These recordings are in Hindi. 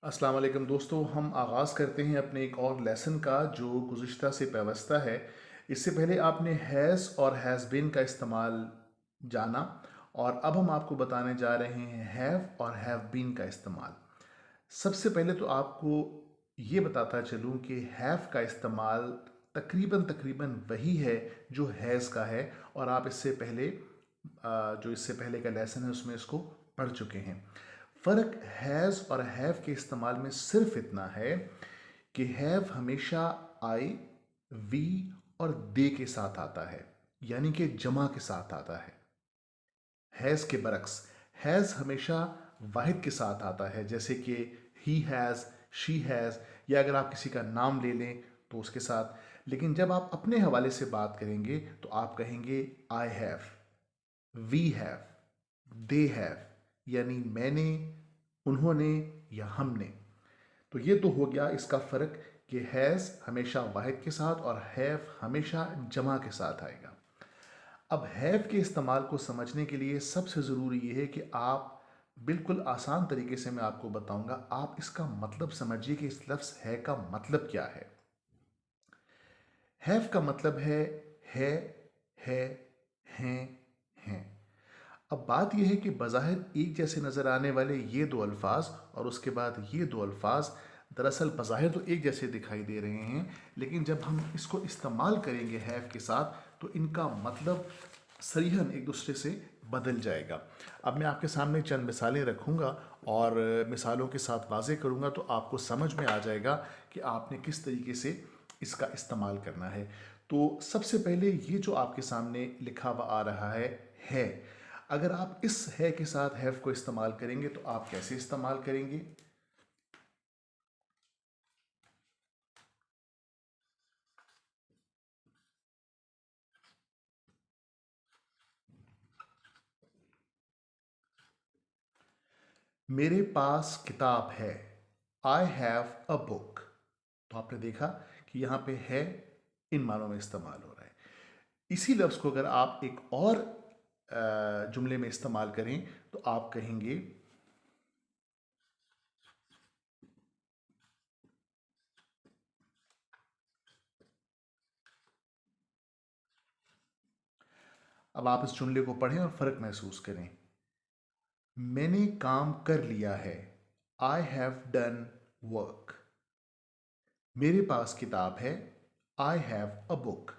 अस्सलाम वालेकुम दोस्तों, हम आगाज़ करते हैं अपने एक और लेसन का जो गुज़िश्ता से पेवस्ता है। इससे पहले आपने हैज़ और हैज़ बीन का इस्तेमाल जाना और अब हम आपको बताने जा रहे हैं हैव और हैव बीन का इस्तेमाल। सबसे पहले तो आपको ये बताता चलूँ कि हैव का इस्तेमाल तकरीबन तकरीबन वही है जो हैज़ का है और आप इससे पहले जो इससे पहले का लेसन है उसमें इसको पढ़ चुके हैं। फ़र्क हैज़ और हैव के इस्तेमाल में सिर्फ इतना है कि हैव हमेशा आई, वी और दे के साथ आता है, यानी कि जमा के साथ आता है। हैज़ के बरक्स हैज़ हमेशा वाहिद के साथ आता है, जैसे कि ही हैज़, शी हैज़, या अगर आप किसी का नाम ले लें तो उसके साथ। लेकिन जब आप अपने हवाले से बात करेंगे तो आप कहेंगे I have, we have, they have, यानी मैंने, उन्होंने या हमने। तो ये तो हो गया इसका फ़र्क कि हैज़ हमेशा वाहिद के साथ और हैव हमेशा जमा के साथ आएगा। अब हैव के इस्तेमाल को समझने के लिए सबसे ज़रूरी ये है कि आप बिल्कुल आसान तरीके से मैं आपको बताऊंगा, आप इसका मतलब समझिए कि इस लफ्ज़ है का मतलब क्या है। हैव का मतलब है, है, हैं, हैं। अब बात यह है कि बज़ाहिर एक जैसे नज़र आने वाले ये दो अल्फाज और उसके बाद ये दो अल्फाज दरअसल बज़ाहिर तो एक जैसे दिखाई दे रहे हैं, लेकिन जब हम इसको इस्तेमाल करेंगे हैव के साथ तो इनका मतलब सरीहन एक दूसरे से बदल जाएगा। अब मैं आपके सामने चंद मिसालें रखूँगा और मिसालों के साथ वाज़े करूँगा तो आपको समझ में आ जाएगा कि आपने किस तरीके से इसका इस्तेमाल करना है। तो सबसे पहले ये जो आपके सामने लिखा हुआ आ रहा है, अगर आप इस है के साथ हैव को इस्तेमाल करेंगे तो आप कैसे इस्तेमाल करेंगे? मेरे पास किताब है, आई हैव अ बुक। तो आपने देखा कि यहाँ पे है इन मानों में इस्तेमाल हो रहा है। इसी लफ्ज़ को अगर आप एक और जुमले में इस्तेमाल करें तो आप कहेंगे अब आप इस जुमले को पढ़ें और फ़र्क महसूस करें। मैंने काम कर लिया है, आई हैव डन वर्क। मेरे पास किताब है, आई हैव अ बुक।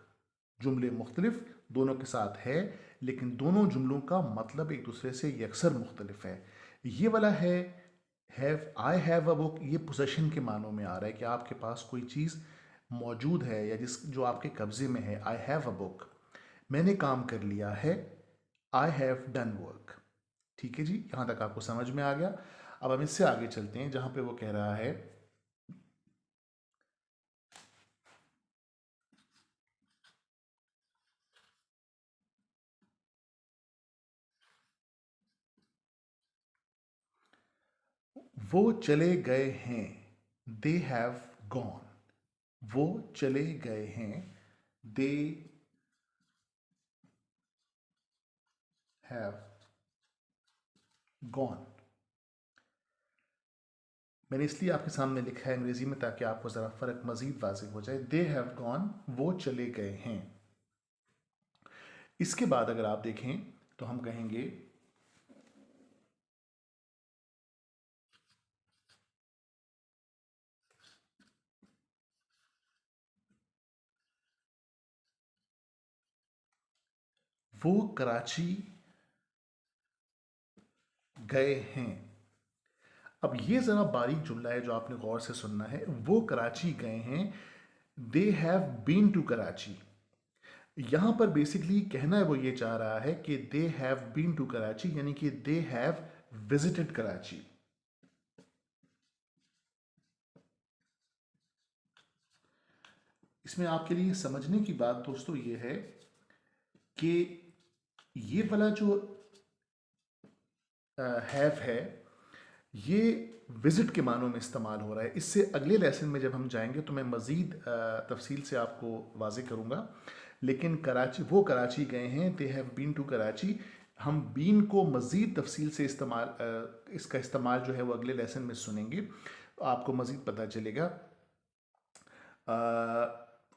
जुमले मुख्तलिफ दोनों के साथ है, लेकिन दोनों जुमलों का मतलब एक दूसरे से यकसर मुख्तलिफ है। ये वाला है have, I have a book, ये पोजेशन के मानों में आ रहा है कि आपके पास कोई चीज़ मौजूद है या जिस जो आपके कब्ज़े में है। I have a book. मैंने काम कर लिया है, आई हैव डन वर्क। ठीक है जी, यहाँ तक आपको समझ में आ गया। अब हम इससे आगे चलते हैं जहाँ पे वो कह रहा है वो चले गए हैं, दे हैव गॉन। वो चले गए हैं, दे हैव गॉन। मैंने इसलिए आपके सामने लिखा है अंग्रेजी में ताकि आपको ज़रा फ़र्क मज़ीद वाज़ेह हो जाए। दे हैव गॉन, वो चले गए हैं। इसके बाद अगर आप देखें तो हम कहेंगे वो कराची गए हैं। अब ये ज़रा बारीक जुमला है जो आपने गौर से सुनना है। वो कराची गए हैं, they have been to Karachi. यहाँ पर बेसिकली कहना है वो ये चाह रहा है कि they have been to Karachi, यानी कि दे हैव विजिटेड कराची। इसमें आपके लिए समझने की बात दोस्तों ये है कि ये वाला जो हैव है ये विजिट के मानों में इस्तेमाल हो रहा है। इससे अगले लेसन में जब हम जाएंगे तो मैं मज़ीद तफसील से आपको वाजे करूँगा। लेकिन कराची, वो कराची गए हैं, they have been to Karachi. हम बीन को मज़ीद तफसील से इसका इस्तेमाल जो है वो अगले लेसन में सुनेंगे। तो आपको मज़ीद पता चलेगा।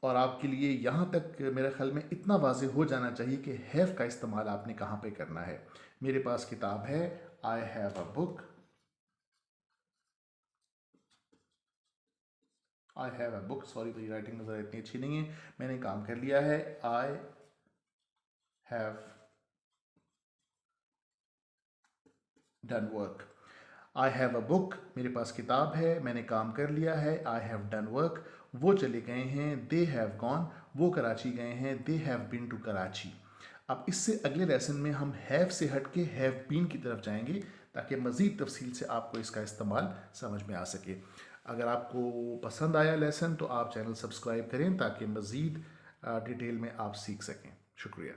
और आपके लिए यहाँ तक मेरे ख्याल में इतना वाज़ेह हो जाना चाहिए कि हैव का इस्तेमाल आपने कहाँ पे करना है। मेरे पास किताब है, I have a book. I have a book, sorry मेरी राइटिंग ज़रा इतनी अच्छी नहीं है, मैंने काम कर लिया है। I have done work. I have a book, मेरे पास किताब है, मैंने काम कर लिया है। आई हैव डन वर्क, वो चले गए हैं। दे हैव गॉन, वो कराची गए हैं। They have been to Karachi. अब इससे अगले लेसन में हम हैव से हट के हैव बीन की तरफ जाएंगे ताकि मज़ीद तफसील से आपको इसका इस्तेमाल समझ में आ सके। अगर आपको पसंद आया लेसन तो आप चैनल सब्सक्राइब करें ताकि मज़ीद डिटेल में आप सीख सकें। शुक्रिया।